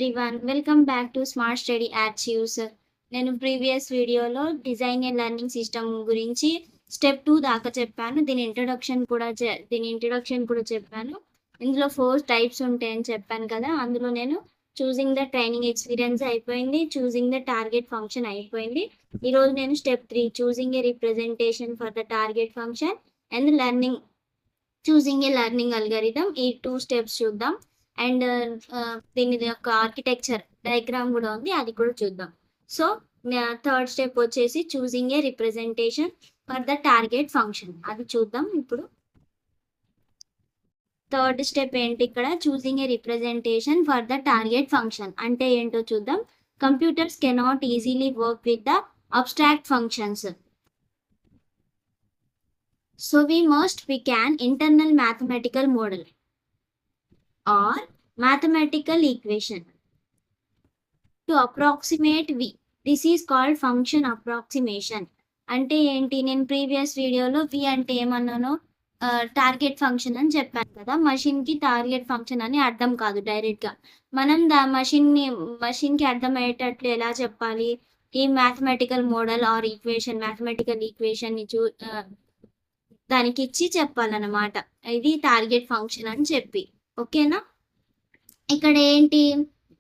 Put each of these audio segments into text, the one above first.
Everyone, welcome back to smart study achieves. నేను previous వీడియోలో design ఏ learning system గురించి step 2 దాకా చెప్పాను. దీని ఇంట్రడక్షన్ కూడా చెప్పాను. ఇందులో 4 టైప్స్ ఉంటాయని చెప్పాను కదా. అందులో నేను చూసింగ్ ద ట్రైనింగ్ ఎక్స్పీరియన్స్ అయిపోయింది, చూసింగ్ ద టార్గెట్ ఫంక్షన్ అయిపోయింది. ఈరోజు నేను step 3 choosing A representation for the target function and choosing A learning algorithm, ఈ 2 స్టెప్స్ చూద్దాం. అండ్ దీని యొక్క ఆర్కిటెక్చర్ డయాగ్రామ్ కూడా ఉంది, అది కూడా చూద్దాం. సో థర్డ్ స్టెప్ వచ్చేసి choosing A representation for the target function, అది చూద్దాం. ఇప్పుడు థర్డ్ స్టెప్ ఏంటి, ఇక్కడ choosing A representation for the target function అంటే ఏంటో చూద్దాం. Computers cannot easily work with the abstract functions. So we can internal mathematical model or mathematical equation to approximate v. This is called function approximation. అంటే ఏంటి, నేను previous వీడియోలో v అంటే ఏమన్నానో target function అని చెప్పాను కదా. మషిన్కి టార్గెట్ ఫంక్షన్ అని అర్థం కాదు డైరెక్ట్గా. మనం మషిన్కి అర్థమయ్యేటట్లు ఎలా చెప్పాలి, ఈ మ్యాథమెటికల్ మోడల్ ఆర్ మ్యాథమెటికల్ ఈక్వేషన్ని దానికి ఇచ్చి చెప్పాలన్నమాట. ఇది టార్గెట్ ఫంక్షన్ అని చెప్పి, ఓకేనా. ఇక్కడ ఏంటి,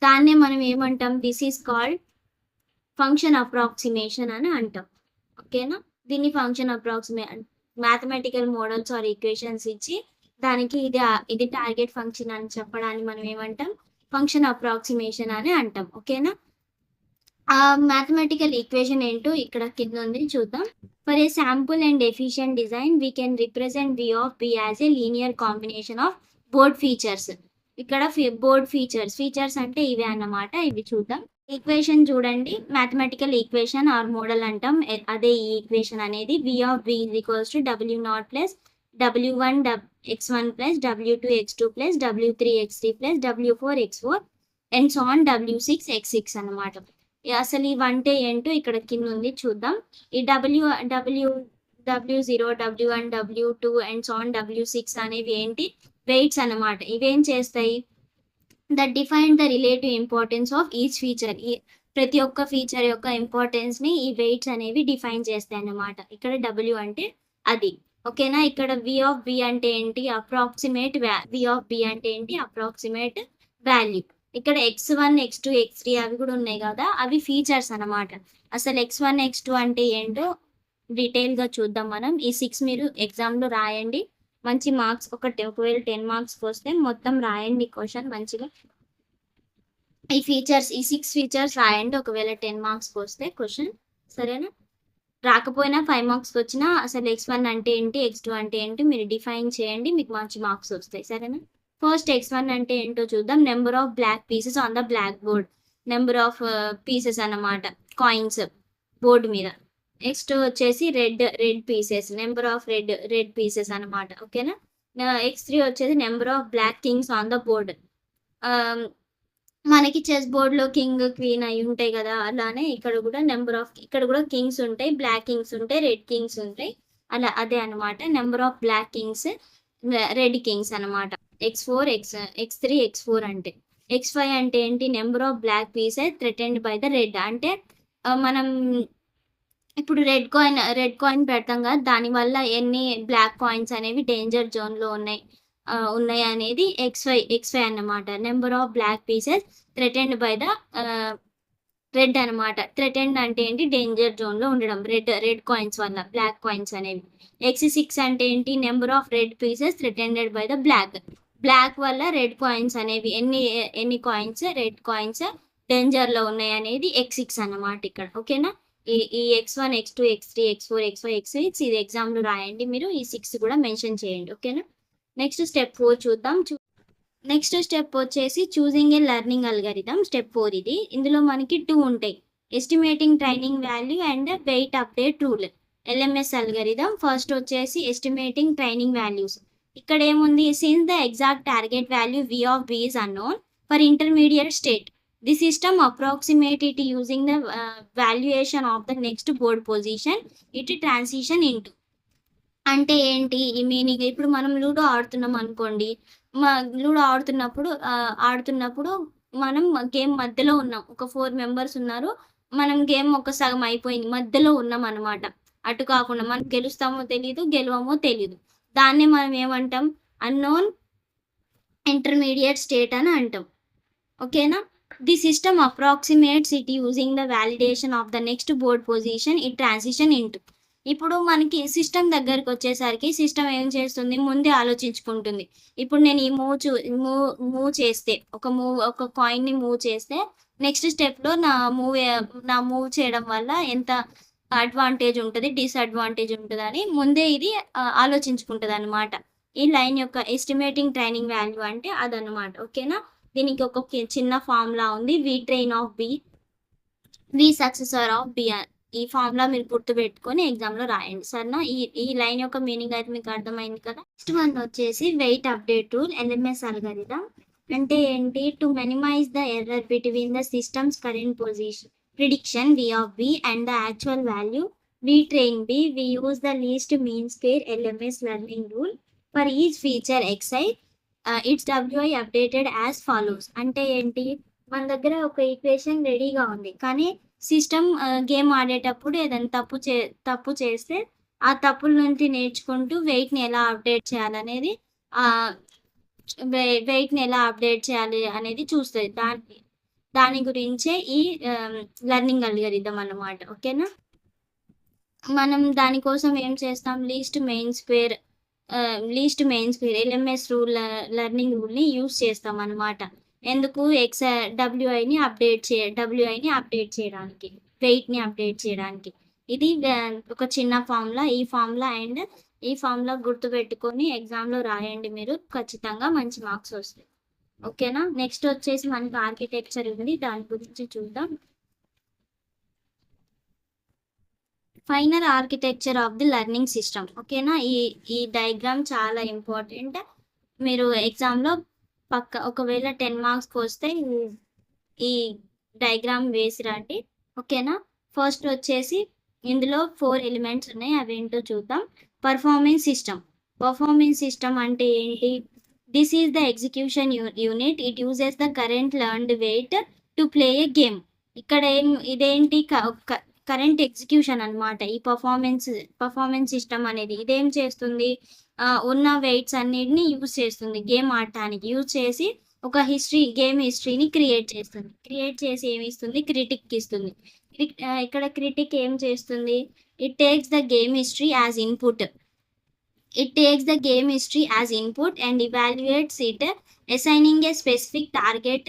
దాన్నే మనం ఏమంటాం, this is called function approximation అని అంటాం, ఓకేనా. దీన్ని function mathematical models or equations ఇచ్చి దానికి ఇది టార్గెట్ ఫంక్షన్ అని చెప్పడాన్ని మనం ఏమంటాం, ఫంక్షన్ అప్రాక్సిమేషన్ అని అంటాం, ఓకేనా. ఆ మ్యాథమెటికల్ ఈక్వేషన్ ఏంటో ఇక్కడ కింద ఉంది, చూద్దాం. For a sample and efficient design we can represent v of b as a linear combination of board features. ఇక్కడ బోర్డ్ ఫీచర్స్ అంటే ఇవే అన్నమాట. ఇవి చూద్దాం. ఈక్వేషన్ చూడండి, మ్యాథమెటికల్ ఈక్వేషన్ ఆర్ మోడల్ అంటాం. అదే ఈ ఈక్వేషన్ అనేది v of b is equals to w0 plus w1 x1 plus w2 x2 plus w3 x3 plus w4 x4 and so on w6 x6 అన్నమాట. అసలు ఇవంటే ఏంటో ఇక్కడ కింద ఉంది, చూద్దాం. ఈ w0 w1 w2 and so on w6 అనేవి ఏంటి, వెయిట్స్ అన్నమాట. ఇవేం చేస్తాయి, that define the relative importance of each feature. ప్రతి ఒక్క ఫీచర్ యొక్క ఇంపార్టెన్స్ ని ఈ వెయిట్స్ అనేవి డిఫైన్ చేస్తాయి అన్నమాట. ఇక్కడ w అంటే అది, ఓకేనా. ఇక్కడ v of b అంటే ఏంటి, అప్రాక్సిమేట్ వాల్యూ. ఇక్కడ x1 x2 x3 అవి కూడా ఉన్నాయి కదా, అవి ఫీచర్స్ అన్నమాట. అసలు x1 x2 అంటే ఏంటో డీటెయిల్గా చూద్దాం మనం. ఈ 6 మీరు ఎగ్జామ్లో రాయండి, మంచి మార్క్స్. ఒకవేళ 10 మార్క్స్కి వస్తే మొత్తం రాయండి క్వశ్చన్ మంచిగా. ఈ 6 ఫీచర్స్ రాయండి ఒకవేళ 10 మార్క్స్కి వస్తే క్వశ్చన్, సరేనా. రాకపోయినా 5 మార్క్స్కి వచ్చినా అసలు x1 అంటే ఏంటి, x2 అంటే ఏంటి మీరు డిఫైన్ చేయండి, మీకు మంచి మార్క్స్ వస్తాయి, సరేనా. ఫస్ట్ x1 అంటే ఏంటో చూద్దాం. Number of black pieces on the black board, number of pieces అన్నమాట, కాయిన్స్ బోర్డు మీద. నెక్స్ట్ వచ్చేసి red pieces, number of red pieces అన్నమాట, ఓకేనా. x3 వచ్చేసి number of black kings on the board. మనకి చెస్ బోర్డ్లో కింగ్ క్వీన్ అయి ఉంటాయి కదా, అలానే ఇక్కడ కూడా కింగ్స్ ఉంటాయి, బ్లాక్ కింగ్స్ ఉంటాయి, రెడ్ కింగ్స్ ఉంటాయి, అలా అదే అనమాట. Number of black kings, red kings అనమాట. x3 x4 అంటే. x5 అంటే ఏంటి, number of black pieces threatened by the red. అంటే మనం ఇప్పుడు రెడ్ కాయిన్ పెడతాం కదా, దానివల్ల ఎన్ని బ్లాక్ కాయిన్స్ అనేవి డేంజర్ జోన్లో ఉన్నాయి అనేది x5 అన్నమాట. Number of black pieces threatened by the red అనమాట. థ్రెటెండ్ అంటే ఏంటి, డేంజర్ జోన్లో ఉండడం రెడ్ కాయిన్స్ వల్ల, బ్లాక్ కాయిన్స్ అనేవి. x6 అంటే ఏంటి, number of red pieces threatened by the black వల్ల రెడ్ కాయిన్స్ అనేవి ఎన్ని కాయిన్స్, రెడ్ కాయిన్స్ డేంజర్లో ఉన్నాయి అనేది x6 అన్నమాట ఇక్కడ, ఓకేనా. ఈ x1 x2 x3 x4 x5 x6 ఇది ఎగ్జామ్లో రాయండి మీరు. ఈ 6 కూడా మెన్షన్ చేయండి, ఓకేనా. నెక్స్ట్ స్టెప్ 4 చూద్దాం. నెక్స్ట్ స్టెప్ వచ్చేసి చూసింగ్ ఏ లెర్నింగ్ అల్గారిథం, స్టెప్ 4 ఇది. ఇందులో మనకి 2 ఉంటాయి, estimating training value and wait update rule, LMS algorithm. First వచ్చేసి ఎస్టిమేటింగ్ ట్రైనింగ్ వాల్యూస్. ఇక్కడ ఏముంది, since the exact target value v of b is unknown for intermediate state, the system approximate it using the valuation of the next board position it transition into. అంటే ఏంటి ఈ meaning, ఇప్పుడు మనం ludo ఆడుతున్నాం అనుకోండి, ludo ఆడుతున్నప్పుడు మనం game మధ్యలో ఉన్నాం. ఒక 4 మెంబర్స్ ఉన్నారు. మనం గేమ్ ఒక సగం అయిపోయింది. మధ్యలో ఉన్నామనమాట. అటు కాకుండా మనం గెలుస్తామో తెలీదు, గెలవమో తెలీదు. దాన్నే మనం ఏమంటాం? అన్‌నోన్ ఇంటర్మీడియేట్ స్టేట్ అని అంటాం. ఓకేనా? The system approximates it using the validation of the next board position it transition into. ఇప్పుడు మనకి సిస్టమ్ దగ్గరకొచ్చేసరికి సిస్టమ్ ఏం చేస్తుంది? ముందే ఆలోచించుకుంటుంది. ఇప్పుడు నేను ఈ మూవ్ చు మూవ్ మూవ్ చేస్తే ఒక కాయిన్‌ని మూవ్ చేస్తే నెక్స్ట్ స్టెప్‌లో నా మూవ్ చేయడం వల్ల ఎంత అడ్వాంటేజ్ ఉంటది, డిసడ్వాంటేజ్ ఉంటదని ముందే ఇది ఆలోచించుకుంటదనమాట. ఈ లైన్ యొక్క ఎస్టిమేటింగ్ ట్రైనింగ్ వాల్యూ అంటే అదనమాట. ఓకేనా? దీనికి ఒక చిన్న ఫార్ములా ఉంది. V train of B, V successor of B అని. ఈ ఫార్ములా మీరు గుర్తుపెట్టుకొని ఎగ్జామ్‌లో రాయండి. సరేనా? ఈ ఈ లైన్ యొక్క మీనింగ్ అయితే మీకు అర్థమైంది కదా! నెక్స్ట్ వన్ వచ్చేసి weight update rule LMS algorithm. అంటే ఏంటి? To minimize the error between the systems current prediction V of B and the actual value V train B, V use the least mean square LMS learning rule for each feature xi. It's WI updated as follows. అంటే ఏంటి? మన దగ్గర ఒక equation రెడీగా ఉంది. కానీ system game ఆడేటప్పుడు ఏదైనా తప్పు చేస్తే, ఆ తప్పుల నుంచి నేర్చుకుంటూ వెయిట్‌ని ఎలా అప్డేట్ చేయాలనేది ఆహ్, వెయిట్‌ని ఎలా అప్డేట్ చేయాలి అనేది చూస్తది. దాని గురించే ఈ లెర్నింగ్ అల్గారిథం అన్నమాట. ఓకేనా? మనం దానికోసం ఏం చేస్తాం? Least mean square LMS learning రూల్‌ని యూజ్ చేస్తామనమాట. ఎందుకు? WIని అప్డేట్ చేయడానికి. వెయిట్‌ని అప్డేట్ చేయడానికి. ఇది ఒక చిన్న ఫార్ములా. ఈ ఫార్ములా గుర్తుపెట్టుకొని ఎగ్జామ్‌లో రాయండి మీరు. ఖచ్చితంగా మంచి మార్క్స్ వస్తాయి. ఓకేనా? నెక్స్ట్ వచ్చేసి మనకి ఆర్కిటెక్చర్ ఉంది. దాని గురించి చూద్దాం. Final architecture of the learning system. ఓకేనా? ఈ డయాగ్రామ్ చాలా ఇంపార్టెంట్. మీరు ఎగ్జామ్‌లో ఒకవేళ 10 మార్క్స్‌కొస్తే ఈ డయాగ్రామ్ వేసి రండి. ఓకేనా? ఫస్ట్ వచ్చేసి ఇందులో 4 ఎలిమెంట్స్ ఉన్నాయి. అవేంటో చూద్దాం. పర్ఫార్మెన్స్ సిస్టమ్ అంటే ఏంటి? This is the execution unit. It uses the current learned weight to play a game. ఇక్కడ ఇదేంటి? కరెంట్ ఎగ్జిక్యూషన్ అనమాట. ఈ పర్ఫార్మెన్స్ సిస్టమ్ అనేది. ఇదేం చేస్తుంది? ఉన్న వెయిట్స్ అన్నిటిని యూజ్ చేస్తుంది గేమ్ ఆడటానికి. యూజ్ చేసి ఒక గేమ్ హిస్టరీని క్రియేట్ చేస్తుంది. క్రియేట్ చేసి ఏమిస్తుంది? క్రిటిక్ ఇస్తుంది. ఇక్కడ క్రిటిక్ ఏం చేస్తుంది? It takes the game history as input. And evaluates it, assigning a specific target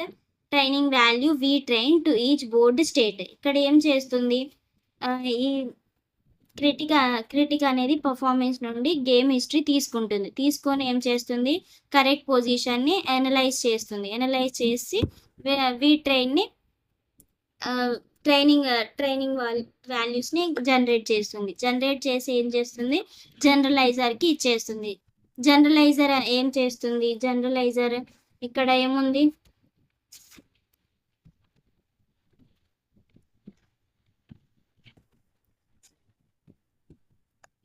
training value V train to each board state. ఇక్కడ ఏం చేస్తుంది? ఈ క్రిటిక్ అనేది పర్ఫార్మెన్స్ నుండి గేమ్ హిస్టరీ తీసుకుంటుంది. తీసుకొని ఏం చేస్తుంది? కరెక్ట్ పొజిషన్‌ని అనలైజ్ చేసి వి ట్రైన్‌ని ట్రైనింగ్ వాల్యూస్‌ని జనరేట్ చేస్తుంది. జనరేట్ చేసి ఏం చేస్తుంది? జనరలైజర్‌కి ఇచ్చేస్తుంది. జనరలైజర్ ఏం చేస్తుంది? జనరలైజర్ ఇక్కడ ఏముంది?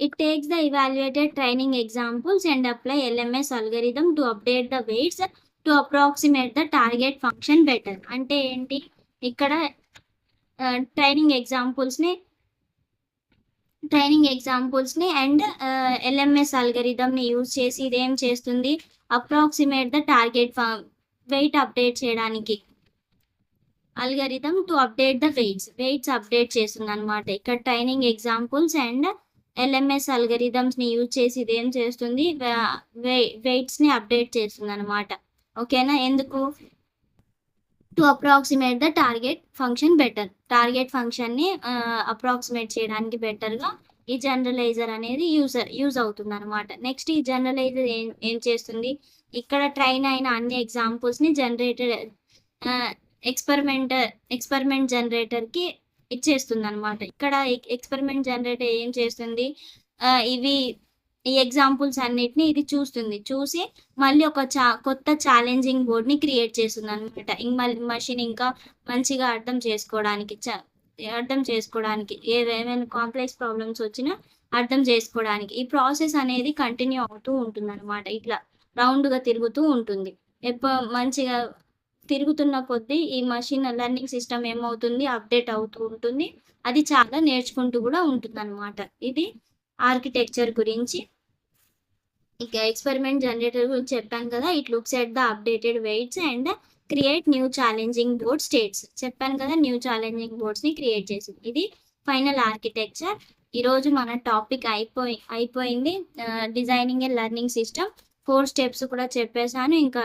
It takes the evaluated training examples and apply LMS algorithm to update the weights to approximate the target function better. అంటే ఏంటి? ఇక్కడ ట్రైనింగ్ ఎగ్జాంపుల్స్‌ని అండ్ LMS అల్గారిథంని యూజ్ చేసి ఇదేం చేస్తుంది? Approximate the target weight update చేయడానికి. Algorithm to update the weights update చేస్తుందనమాట. ఇక్కడ ట్రైనింగ్ ఎగ్జాంపుల్స్ అండ్ LMS అల్గారిథమ్స్‌ని యూజ్ చేసి ఇదేం చేస్తుంది? వెయిట్స్‌ని అప్డేట్ చేస్తుందనమాట. ఓకేనా? ఎందుకు? To approximate the target function better. Target ఫంక్షన్‌ని అప్రాక్సిమేట్ చేయడానికి బెటర్‌గా ఈ జనరలైజర్ అనేది యూజ్ అవుతుందనమాట. నెక్స్ట్ ఈ జనరలైజర్ ఏం చేస్తుంది? ఇక్కడ ట్రైన్ అయిన అన్ని ఎగ్జాంపుల్స్‌ని ఎక్స్పెరిమెంట్ జనరేటర్‌కి ఇచ్చేస్తుందనమాట. ఇక్కడ ఎక్స్పెరిమెంట్ జనరేటర్ ఏం చేస్తుంది? ఈ ఎగ్జాంపుల్స్ అన్నిటిని ఇది చూసి మళ్ళీ ఒక కొత్త ఛాలెంజింగ్ బోర్డ్‌ని క్రియేట్ చేస్తుందనమాట. మషిన్ ఇంకా మంచిగా అర్థం చేసుకోవడానికి ఏమైనా కాంప్లెక్స్ ప్రాబ్లమ్స్ వచ్చినా అర్థం చేసుకోవడానికి. ఈ ప్రాసెస్ అనేది కంటిన్యూ అవుతూ ఉంటుందనమాట. ఇట్లా రౌండ్‌గా తిరుగుతూ ఉంటుంది. మంచిగా తిరుగుతున్న కొద్దీ ఈ మషిన్ లెర్నింగ్ సిస్టమ్ ఏమవుతుంది అప్డేట్ అవుతూ ఉంటుంది. అది చాలా నేర్చుకుంటూ కూడా ఉంటుందన్నమాట. ఇది ఆర్కిటెక్చర్ గురించి. ఇక ఎక్స్పెరిమెంట్ జనరేటర్ గురించి చెప్పాను కదా. It looks at the updated weights and create new challenging board states. చెప్పాను కదా, న్యూ ఛాలెంజింగ్ బోర్డ్స్ని క్రియేట్ చేసింది. ఇది ఫైనల్ ఆర్కిటెక్చర్. ఈరోజు మన టాపిక్ అయిపోయింది. డిజైనింగ్ ఏ లెర్నింగ్ సిస్టమ్ 4 స్టెప్స్ కూడా చెప్పేశాను. ఇంకా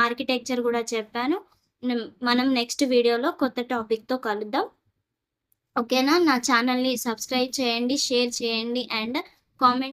ఆర్కిటెక్చర్ కూడా చెప్పాను. మనం నెక్స్ట్ వీడియోలో కొత్త టాపిక్తో కలుద్దాం. ఓకేనా? నా ఛానల్ని సబ్స్క్రైబ్ చేయండి, షేర్ చేయండి అండ్ కామెంట్